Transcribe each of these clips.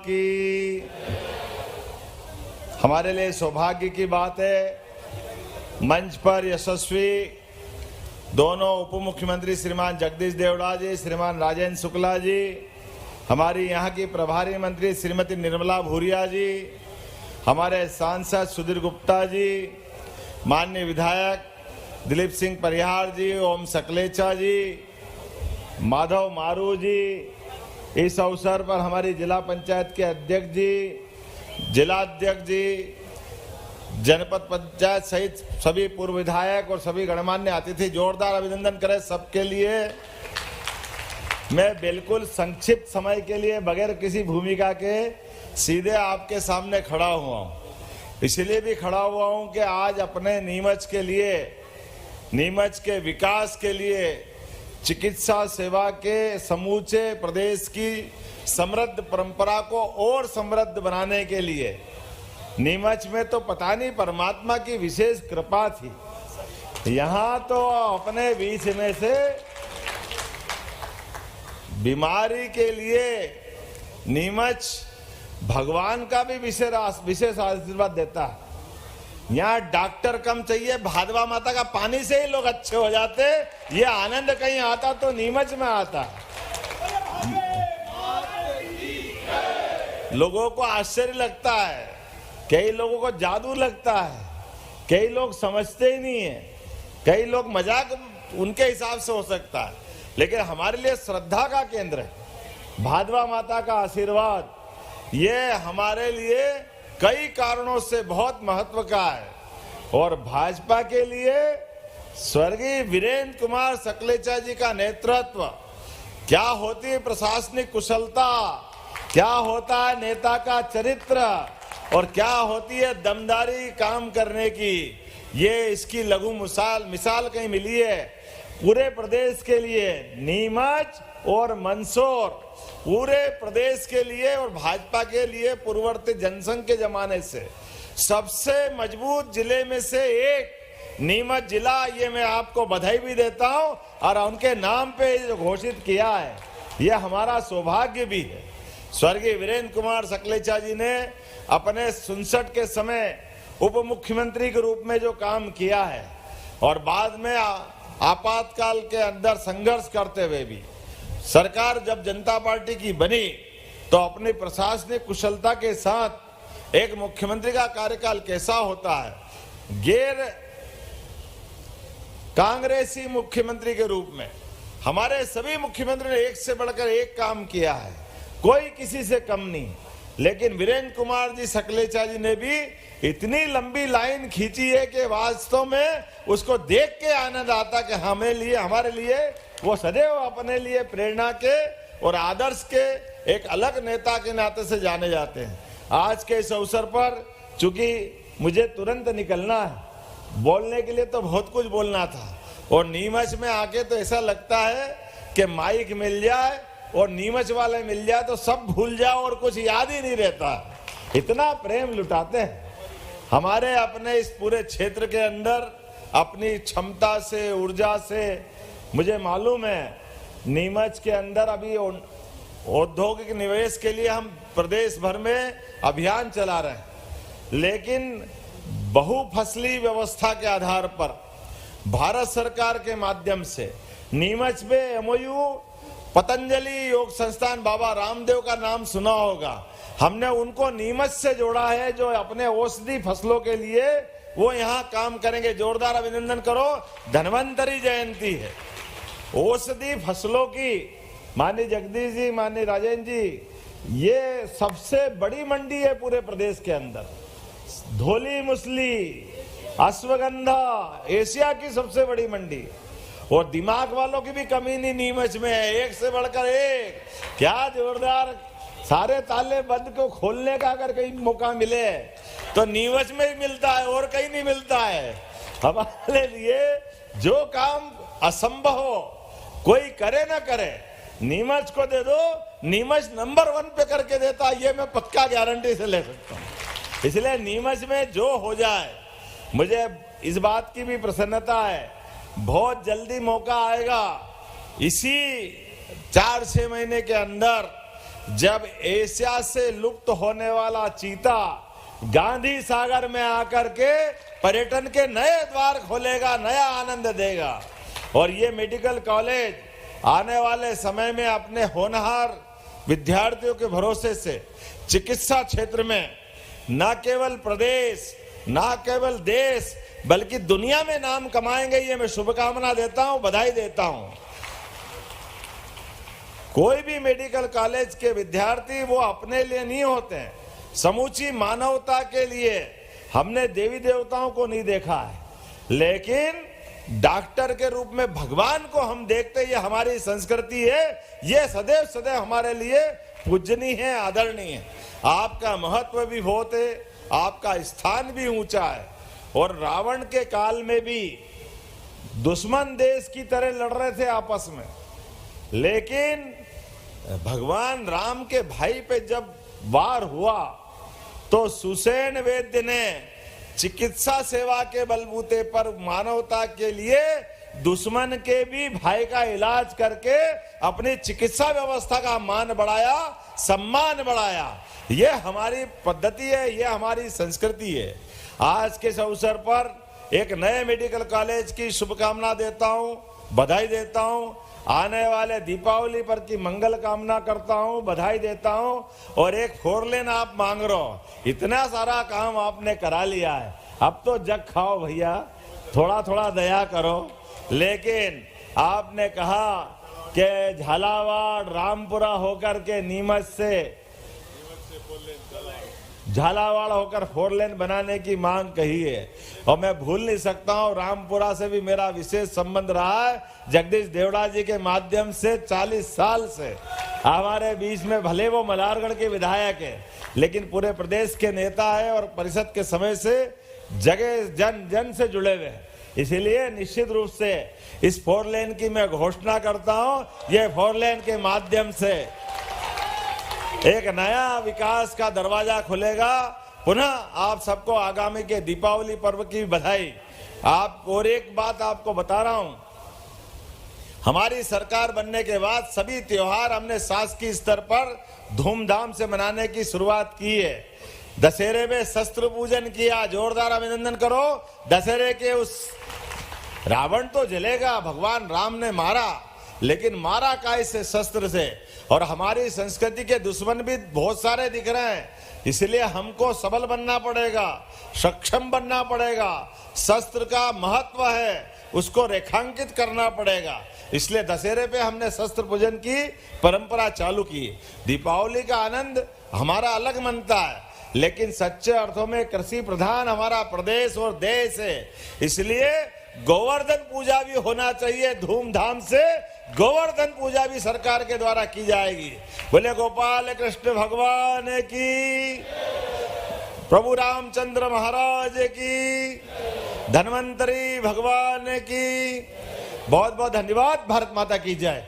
की। हमारे लिए सौभाग्य की बात है, मंच पर यशस्वी दोनों उप मुख्यमंत्री श्रीमान जगदीश देवड़ा जी, श्रीमान राजेंद्र शुक्ला जी, हमारी यहाँ की प्रभारी मंत्री श्रीमती निर्मला भूरिया जी, हमारे सांसद सुधीर गुप्ता जी, माननीय विधायक दिलीप सिंह परिहार जी, ओम सकलेचा जी, माधव मारू जी, इस अवसर पर हमारी जिला पंचायत के अध्यक्ष जी, जिलाध्यक्ष जी, जनपद पंचायत सहित सभी पूर्व विधायक और सभी गणमान्य अतिथि, जोरदार अभिनंदन करें सबके लिए। मैं बिल्कुल संक्षिप्त समय के लिए बगैर किसी भूमिका के सीधे आपके सामने खड़ा हुआ हूं। इसलिए भी खड़ा हुआ हूं कि आज अपने नीमच के लिए, नीमच के विकास के लिए, चिकित्सा सेवा के समूचे प्रदेश की समृद्ध परंपरा को और समृद्ध बनाने के लिए नीमच में तो पता नहीं परमात्मा की विशेष कृपा थी। यहाँ तो अपने बीच में से बीमारी के लिए नीमच भगवान का भी विशेष आशीर्वाद देता है। यहाँ डॉक्टर कम चाहिए, भादवा माता का पानी से ही लोग अच्छे हो जाते। ये आनंद कहीं आता तो नीमच में आता। लोगों को आश्चर्य लगता है, कई लोगों को जादू लगता है, कई लोग समझते ही नहीं है, कई लोग मजाक उनके हिसाब से हो सकता है, लेकिन हमारे लिए श्रद्धा का केंद्र है। भादवा माता का आशीर्वाद ये हमारे लिए कई कारणों से बहुत महत्व का है। और भाजपा के लिए स्वर्गीय वीरेंद्र कुमार सकलेचा जी का नेतृत्व, क्या होती है प्रशासनिक कुशलता, क्या होता है नेता का चरित्र और क्या होती है दमदारी काम करने की, ये इसकी लघु मिसाल कहीं मिली है। पूरे प्रदेश के लिए नीमच और मंदसौर, पूरे प्रदेश के लिए और भाजपा के लिए पूर्ववर्ती जनसंघ के जमाने से सबसे मजबूत जिले में से एक नीमच जिला, ये मैं आपको बधाई भी देता हूं। और उनके नाम पे जो घोषित किया है, ये हमारा सौभाग्य भी है। स्वर्गीय वीरेंद्र कुमार सकलेचा जी ने अपने 67 के समय उप मुख्यमंत्री के रूप में जो काम किया है और बाद में आपातकाल के अंदर संघर्ष करते हुए भी सरकार जब जनता पार्टी की बनी तो अपनी प्रशासनिक कुशलता के साथ एक मुख्यमंत्री का कार्यकाल कैसा होता है, गैर कांग्रेसी मुख्यमंत्री के रूप में हमारे सभी मुख्यमंत्री ने एक से बढ़कर एक काम किया है, कोई किसी से कम नहीं। लेकिन वीरेंद्र कुमार जी सकलेचा जी ने भी इतनी लंबी लाइन खींची है कि वास्तव में उसको देख के आनंद आता कि हमारे लिए वो सदैव अपने लिए प्रेरणा के और आदर्श के एक अलग नेता के नाते से जाने जाते हैं। आज के इस अवसर पर चूंकि मुझे तुरंत निकलना है, बोलने के लिए तो बहुत कुछ बोलना था और नीमच में आके तो ऐसा लगता है कि माइक मिल जाए और नीमच वाले मिल जाए तो सब भूल जाओ और कुछ याद ही नहीं रहता। इतना प्रेम लुटाते हैं हमारे अपने इस पूरे क्षेत्र के अंदर अपनी क्षमता से, ऊर्जा से। मुझे मालूम है नीमच के अंदर अभी औद्योगिक निवेश के लिए हम प्रदेश भर में अभियान चला रहे हैं, लेकिन बहुफसली व्यवस्था के आधार पर भारत सरकार के माध्यम से नीमच में एमओयू पतंजलि योग संस्थान बाबा रामदेव का नाम सुना होगा, हमने उनको नीमच से जोड़ा है, जो अपने औषधि फसलों के लिए वो यहाँ काम करेंगे। जोरदार अभिनंदन करो, धन्वंतरी जयंती है औषधि फसलों की। माननीय जगदीश जी, माननीय राजेंद्र जी, ये सबसे बड़ी मंडी है पूरे प्रदेश के अंदर। धोली मुसली, अश्वगंधा एशिया की सबसे बड़ी मंडी, और दिमाग वालों की भी कमी नहीं नीमच में है, एक से बढ़कर एक। क्या जोरदार, सारे ताले बंद को खोलने का अगर कहीं मौका मिले तो नीमच में ही मिलता है और कहीं नहीं मिलता है। हमारे लिए जो काम असंभव हो, कोई करे ना करे, नीमच को दे दो, नीमच नंबर 1 पे करके देता, ये मैं पक्का गारंटी से ले सकता हूँ। इसलिए नीमच में जो हो जाए, मुझे इस बात की भी प्रसन्नता है, बहुत जल्दी मौका आएगा, इसी 4-6 महीने के अंदर जब एशिया से लुप्त होने वाला चीता गांधी सागर में आकर के पर्यटन के नए द्वार खोलेगा, नया आनंद देगा। और ये मेडिकल कॉलेज आने वाले समय में अपने होनहार विद्यार्थियों के भरोसे से चिकित्सा क्षेत्र में न केवल प्रदेश, न केवल देश, बल्कि दुनिया में नाम कमाएंगे। ये मैं शुभकामना देता हूं, बधाई देता हूं। कोई भी मेडिकल कॉलेज के विद्यार्थी वो अपने लिए नहीं होते हैं, समूची मानवता के लिए। हमने देवी देवताओं को नहीं देखा है, लेकिन डॉक्टर के रूप में भगवान को हम देखते, ये हमारी संस्कृति है। ये सदैव सदैव हमारे लिए पूजनीय है, आदरणीय है। आपका महत्व भी बहुत है, आपका स्थान भी ऊंचा है। और रावण के काल में भी दुश्मन देश की तरह लड़ रहे थे आपस में, लेकिन भगवान राम के भाई पे जब वार हुआ तो सुसेन वैद्य ने चिकित्सा सेवा के बलबूते पर मानवता के लिए दुश्मन के भी भाई का इलाज करके अपनी चिकित्सा व्यवस्था का मान बढ़ाया, सम्मान बढ़ाया। ये हमारी पद्धति है, ये हमारी संस्कृति है। आज के इस अवसर पर एक नए मेडिकल कॉलेज की शुभकामना देता हूं, बधाई देता हूं। आने वाले दीपावली पर की मंगल कामना करता हूं, बधाई देता हूं। और एक 4 लेन आप मांग रहे हो, इतना सारा काम आपने करा लिया है, अब तो जग खाओ भैया, थोड़ा थोड़ा दया करो। लेकिन आपने कहा कि झालावाड़ रामपुरा होकर के नीमच से झालावाड़ होकर 4 लेन बनाने की मांग कही है। और मैं भूल नहीं सकता हूं, रामपुरा से भी मेरा विशेष संबंध रहा है। जगदीश देवड़ा जी के माध्यम से 40 साल से हमारे बीच में, भले वो मल्हारगढ़ के विधायक है, लेकिन पूरे प्रदेश के नेता है और परिषद के समय से जगह जन जन से जुड़े हुए हैं। इसीलिए निश्चित रूप से इस 4 लेन की मैं घोषणा करता हूं। ये 4 लेन के माध्यम से एक नया विकास का दरवाजा खुलेगा। पुनः आप सबको आगामी के दीपावली पर्व की बधाई। आप और एक बात आपको बता रहा हूं, हमारी सरकार बनने के बाद सभी त्योहार हमने शासकीय स्तर पर धूमधाम से मनाने की शुरुआत की है। दशहरे में शस्त्र पूजन किया, जोरदार अभिनंदन करो। दशहरे के उस रावण तो जलेगा, भगवान राम ने मारा, लेकिन मारा कैसे? शस्त्र से। और हमारी संस्कृति के दुश्मन भी बहुत सारे दिख रहे हैं, इसलिए हमको सबल बनना पड़ेगा, सक्षम बनना पड़ेगा। शस्त्र का महत्व है, उसको रेखांकित करना पड़ेगा। इसलिए दशहरे पे हमने शस्त्र पूजन की परंपरा चालू की। दीपावली का आनंद हमारा अलग मनता है, लेकिन सच्चे अर्थों में कृषि प्रधान हमारा प्रदेश और देश है। इसलिए गोवर्धन पूजा भी होना चाहिए धूमधाम से। गोवर्धन पूजा भी सरकार के द्वारा की जाएगी। बोले गोपाल कृष्ण भगवान की, प्रभु रामचंद्र महाराज की, धन्वंतरी भगवान की। बहुत बहुत धन्यवाद। भारत माता की जय।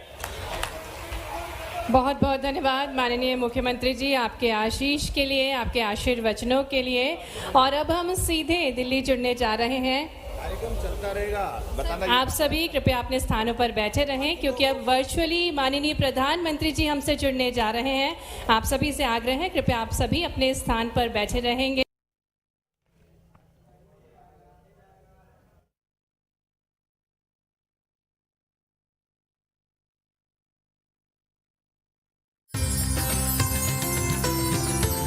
बहुत बहुत धन्यवाद माननीय मुख्यमंत्री जी, आपके आशीष के लिए, आपके आशीर्वचनों के लिए। और अब हम सीधे दिल्ली जुड़ने जा रहे हैं। कार्यक्रम चलता रहेगा, बताना। आप सभी कृपया अपने स्थानों पर बैठे रहें, क्योंकि अब वर्चुअली माननीय प्रधानमंत्री जी हमसे जुड़ने जा रहे हैं। आप सभी से आग्रह है, कृपया आप सभी अपने स्थान पर बैठे रहेंगे।